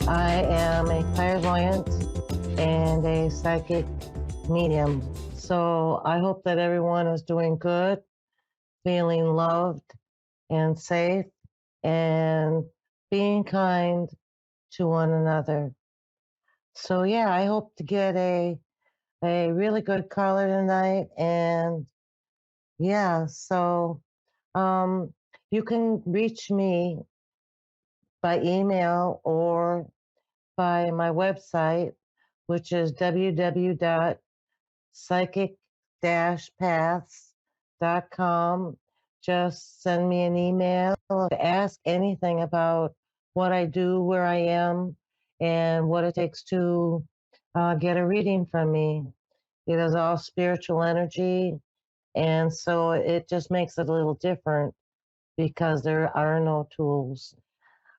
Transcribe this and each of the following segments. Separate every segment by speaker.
Speaker 1: I am a clairvoyant and a psychic medium. So I hope that everyone is doing good, feeling loved and safe, and being kind to one another. So yeah, I hope to get a really good caller tonight. And yeah, so um, you can reach me by email or by my website, which is www.psychic-paths.com. Just send me an email to ask anything about what I do, where I am, and what it takes to get a reading from me. It is all spiritual energy, and so it just makes it a little different because there are no tools.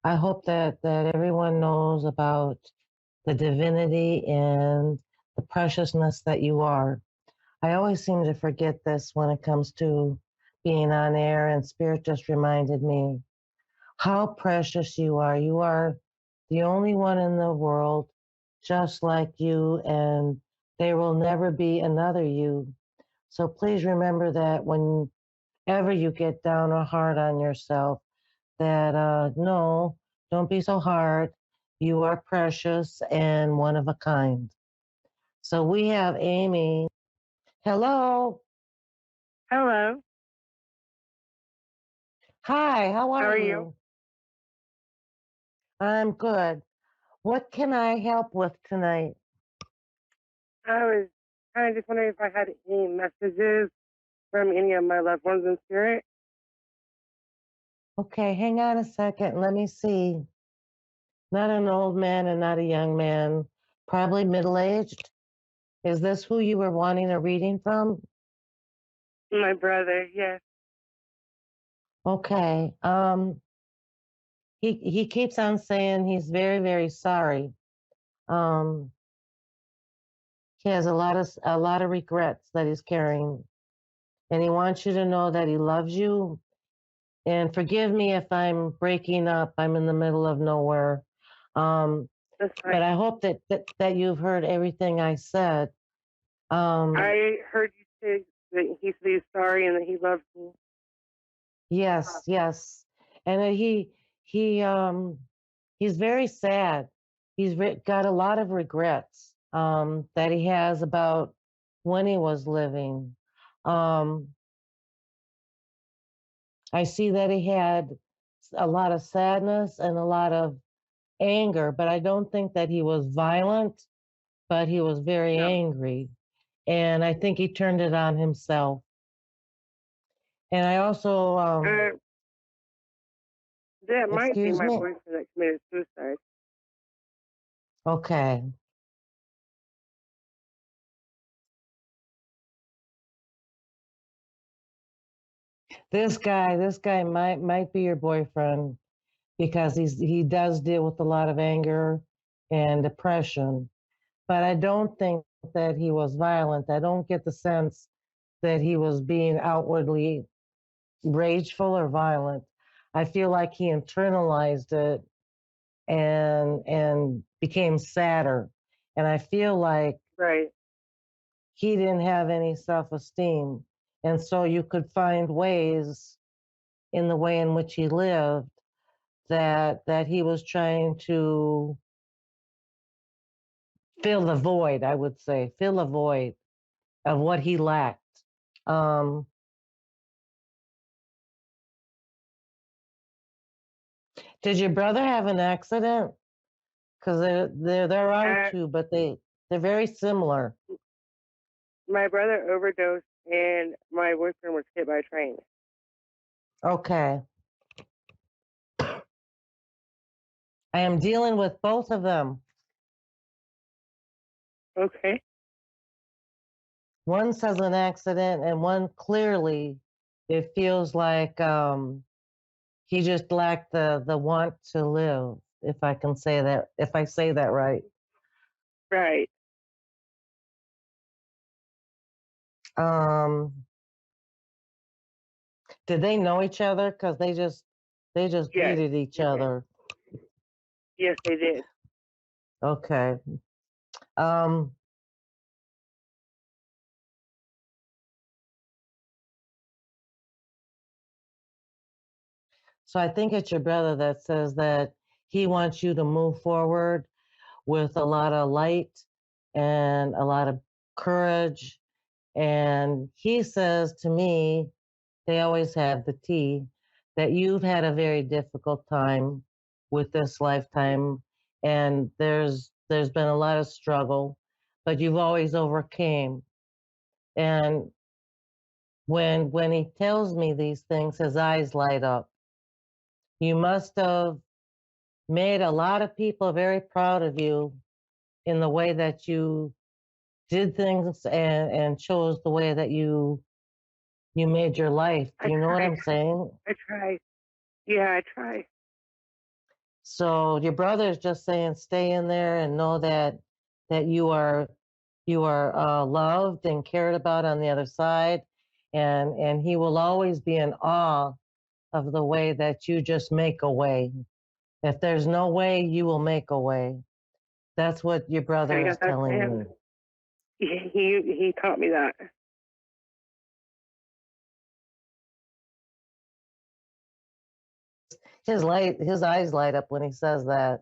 Speaker 1: I hope that everyone knows about the divinity and the preciousness that you are. I always seem to forget this when it comes to being on air, and Spirit just reminded me how precious you are. You are the only one in the world just like you, and there will never be another you. So please remember that whenever you get down or hard on yourself, that no, don't be so hard. You are precious and one of a kind. So we have Amy. Hello.
Speaker 2: Hello.
Speaker 1: Hi, how
Speaker 2: How
Speaker 1: are
Speaker 2: are you?
Speaker 1: you? I'm good. What can I help with tonight?
Speaker 2: I was kind of just wondering if I had any messages from any of my loved ones in spirit.
Speaker 1: Okay, hang on a second. Let me see. Not an old man and not a young man, probably middle aged. Is this who you were wanting a reading from?
Speaker 2: My brother, yes.
Speaker 1: Okay. He keeps on saying he's very, very sorry. Um, he has a lot of regrets that he's carrying, and he wants you to know that he loves you. And forgive me if I'm breaking up. I'm in the middle of nowhere. Um,
Speaker 2: That's
Speaker 1: but
Speaker 2: fine.
Speaker 1: I hope that you've heard everything I said. Um,
Speaker 2: I heard you say that he said he's sorry and that he loves me.
Speaker 1: yes, yes, and he's very sad. Got a lot of regrets that he has about when he was living. Um, I see that he had a lot of sadness and a lot of anger, but I don't think that he was violent, but he was very
Speaker 2: No.
Speaker 1: angry. And I think he turned it on himself. And I also,
Speaker 2: Uh, that might be
Speaker 1: excuse
Speaker 2: my
Speaker 1: me.
Speaker 2: boyfriend that committed suicide.
Speaker 1: Okay. This guy might be your boyfriend because he does deal with a lot of anger and depression. But I don't think that he was violent. I don't get the sense that he was being outwardly rageful or violent. I feel like he internalized it and became sadder. And I feel like
Speaker 2: Right.
Speaker 1: he didn't have any self-esteem. And so you could find ways in the way in which he lived that he was trying to fill the void, I would say, fill a void of what he lacked. Um, did your brother have an accident? Because there are
Speaker 2: Uh,
Speaker 1: two, but they're very similar.
Speaker 2: my brother overdosed and my boyfriend was hit by a train.
Speaker 1: Okay. I am dealing with both of them.
Speaker 2: Okay.
Speaker 1: One says an accident, and one clearly it feels like he just lacked the want to live. If I can say that, if I say that right.
Speaker 2: Right.
Speaker 1: Um, did they know each other? Because they just
Speaker 2: Yes.
Speaker 1: greeted each other.
Speaker 2: Yes, they did.
Speaker 1: Okay. Um, so I think it's your brother that says that he wants you to move forward with a lot of light and a lot of courage. And he says to me, they always have the tea, that you've had a very difficult time with this lifetime, and there's been a lot of struggle, but you've always overcame. And when he tells me these things, his eyes light up. You must have made a lot of people very proud of you in the way that you did things and chose the way that you made your life.
Speaker 2: I
Speaker 1: Do you know what
Speaker 2: try.
Speaker 1: I'm saying?
Speaker 2: I try. Yeah, I try.
Speaker 1: So your brother is just saying, stay in there and know that you are loved and cared about on the other side, and he will always be in awe of the way that you just make a way. If there's no way, you will make a way. That's what your
Speaker 2: I
Speaker 1: brother is
Speaker 2: got that from
Speaker 1: telling
Speaker 2: him.
Speaker 1: me.
Speaker 2: He taught me that.
Speaker 1: His eyes light up when he says that.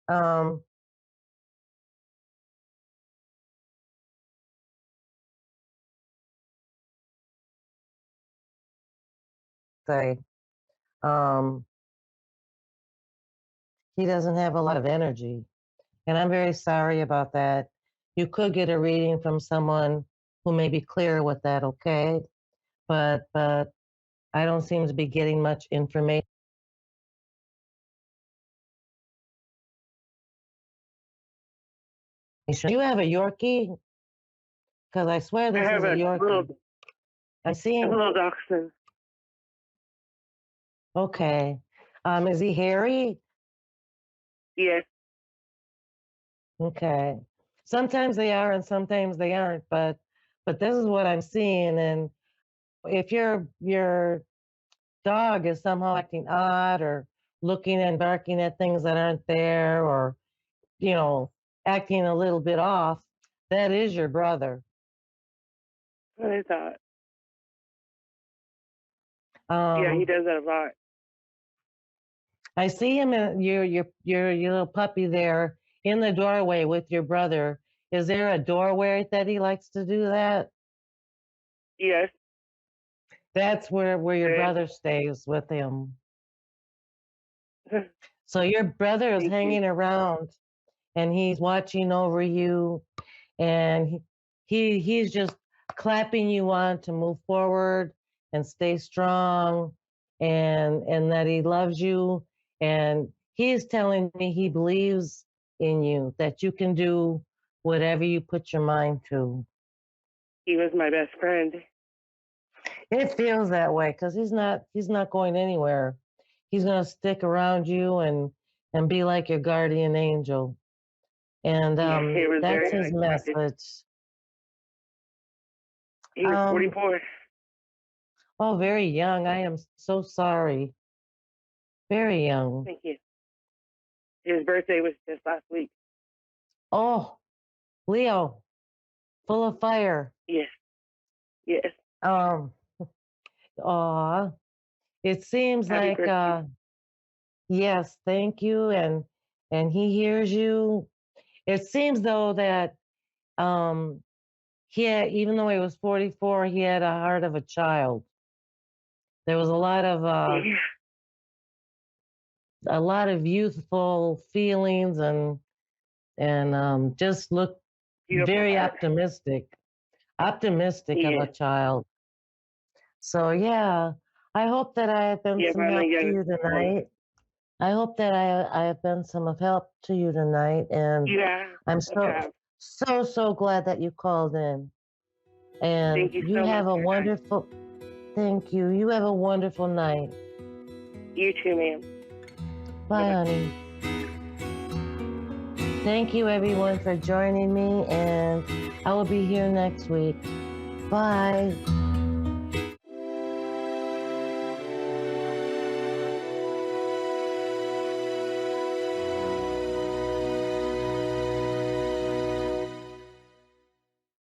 Speaker 1: Um, say, um, he doesn't have a lot of energy. And I'm very sorry about that. You could get a reading from someone who may be clear with that, okay? But I don't seem to be getting much information. Do you have a Yorkie? Because I swear
Speaker 2: I
Speaker 1: this
Speaker 2: have
Speaker 1: is a
Speaker 2: a
Speaker 1: Yorkie. I'm seeing.
Speaker 2: little dachshund.
Speaker 1: Okay. Is he hairy?
Speaker 2: Yes.
Speaker 1: Okay. Sometimes they are and sometimes they aren't, but this is what I'm seeing. And if your dog is somehow acting odd or looking and barking at things that aren't there, or you know, acting a little bit off, that is your brother.
Speaker 2: What I thought. Yeah, he
Speaker 1: Um,
Speaker 2: does that a lot.
Speaker 1: I see him in your little puppy there in the doorway with your brother. Is there a doorway that he likes to do that?
Speaker 2: Yes.
Speaker 1: That's where your
Speaker 2: There
Speaker 1: brother stays with him.
Speaker 2: is.
Speaker 1: So your brother is
Speaker 2: Thank you.
Speaker 1: hanging around and he's watching over you, and he's just clapping you on to move forward and stay strong, and that he loves you, and he's telling me he believes in you, that you can do whatever you put your mind to.
Speaker 2: He was my best friend.
Speaker 1: It feels that way because he's not going anywhere. He's going to stick around you and be like your guardian angel, and
Speaker 2: Yeah, he was
Speaker 1: that's
Speaker 2: very
Speaker 1: his
Speaker 2: unexpected.
Speaker 1: message.
Speaker 2: He was
Speaker 1: Um,
Speaker 2: 44.
Speaker 1: oh, very young. I am so sorry. Very young.
Speaker 2: Thank you. His birthday was just last week.
Speaker 1: Oh, Leo, full of fire.
Speaker 2: Yes. Yes.
Speaker 1: Um, aw, it seems
Speaker 2: Happy
Speaker 1: like
Speaker 2: birthday.
Speaker 1: yes, thank you, and he hears you. It seems though that um even though he was 44, he had a heart of a child. There was
Speaker 2: Yeah.
Speaker 1: a lot of youthful feelings, and just looked
Speaker 2: Beautiful
Speaker 1: very
Speaker 2: heart.
Speaker 1: optimistic of a
Speaker 2: Yes.
Speaker 1: child. So yeah, I hope that I have been
Speaker 2: Yeah,
Speaker 1: some
Speaker 2: I'm a
Speaker 1: help to
Speaker 2: young
Speaker 1: you
Speaker 2: boy.
Speaker 1: tonight. I hope that I have been some of help to you tonight, and
Speaker 2: Yeah,
Speaker 1: I'm
Speaker 2: I have.
Speaker 1: so glad that you called in. And
Speaker 2: Thank you
Speaker 1: you
Speaker 2: so
Speaker 1: have
Speaker 2: much,
Speaker 1: a
Speaker 2: Susanne.
Speaker 1: wonderful, thank you. You have a wonderful night.
Speaker 2: You too, ma'am.
Speaker 1: Bye,
Speaker 2: Bye-bye.
Speaker 1: honey. Thank you, everyone, for joining me, and I will be here next week. Bye.